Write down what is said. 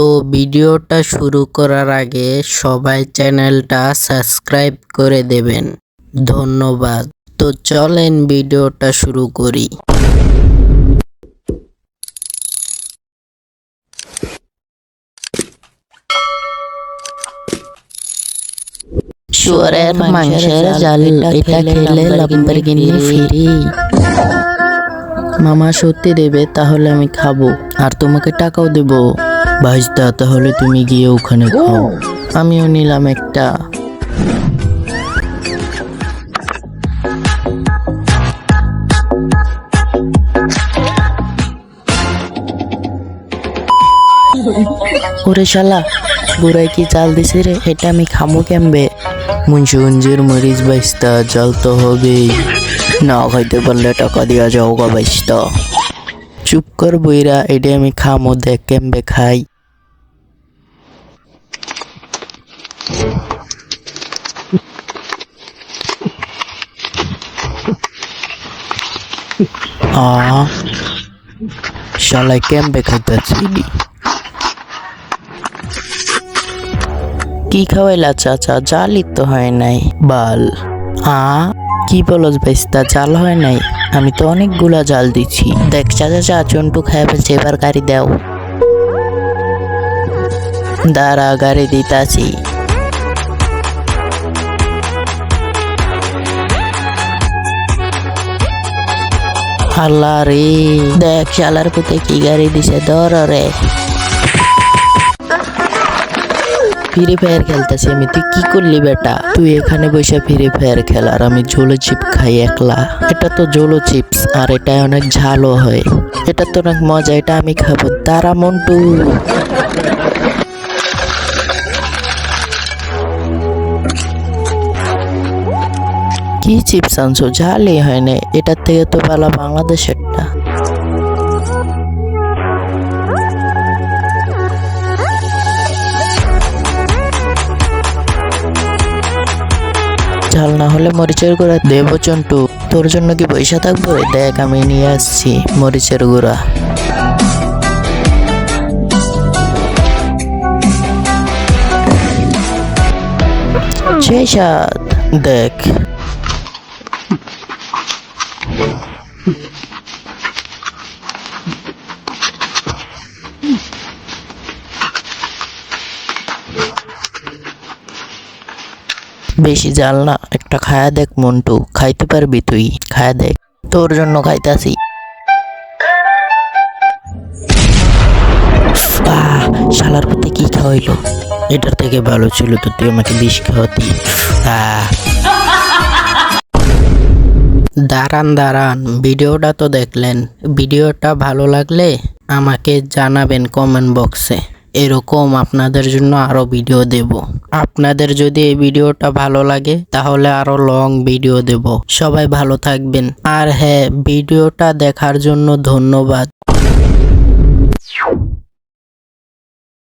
তো ভিডিওটা শুরু করার আগে সবাই চ্যানেলটা সাবস্ক্রাইব করে দেবেন। ধন্যবাদ। তো চলেন ভিডিওটা শুরু করি। শুয়োরের মাংসের জাল এটা খেলে ল্যাম্বরগিনি ফ্রি। মামা সত্যি দেবে তাহলে আমি খাবো, আর তোমাকে টাকাও দেব। ভাইস্তা তাহলে তুমি গিয়ে ওখানে খাও, আমিও নিলাম একটা। ওরে শালা, বুড়াই কি চাল দিছে রে, এটা আমি খামো কেমবে? মুন্সিগঞ্জের মরিচ বাইস্তা, চাল তো হবেই, না খাইতে পারলে টাকা দিয়া যাও গা বাইস্তা। চুপ কর বইরা, এটা আমি খামো, দেখ কেমবে খাই। শালাই কেমবে খাইতেছি। কি খাওয়াইলা চাচা? জালই তো হয় নাই। বাল কি বলস বাইস্তা, জাল হয় নাই? আমি তো অনেকগুলা জাল দিচ্ছি। দেখ চাচা, চন্টু খাই ফেলছে, এবার গাড়ি দাও। দাঁড়া, গাড়ি দিতাছি। আল্লাহ রে, দেখ শালার পুতে কি গাড়ি দিছে, ধর রে। ফ্রি ফায়ার খেলতেছি আমি, তুই কি করলি বেটা? তুই এখানে বসে ফ্রি ফায়ার খেল আর আমি ঝোলো চিপ খাই একলা। এটা তো ঝোলো চিপস, আর এটা অনেক ঝালও হয়। এটা তো অনেক মজা, এটা আমি খাবো। দাঁড়া মন্টু। কি চিপস আনছো? ঝালই হয় না, এটার থেকে তো ভালো বাংলাদেশেরটা। ঝাল না হলে মরিচের গুঁড়া দেবো চন্টু। তোর জন্য কি পয়সা থাকবো? দেখ আমি নিয়ে আসছি মরিচের গুঁড়া। সেই স্বাদ, দেখ। বেশি জাল না, একটা খায়া দেখ মন্টু, খাইতে পারবি তুই? খায়া দেখ, তোর জন্য খাইতাছি। শালার পুতে কি খাওয়াইলো? এটার থেকে ভালো ছিল তো তুই আমাকে বিষ খাওয়াতি। দাঁড়ান, ভিডিওটা তো দেখলেন। ভিডিওটা ভালো লাগলে আমাকে জানাবেন কমেন্ট বক্সে। এরকম আপনাদের জন্য আরো ভিডিও দেব। আপনাদের যদি এই ভিডিওটা ভালো লাগে তাহলে আরো লং ভিডিও দেব। সবাই ভালো থাকবেন। আর হ্যাঁ, ভিডিওটা দেখার জন্য ধন্যবাদ।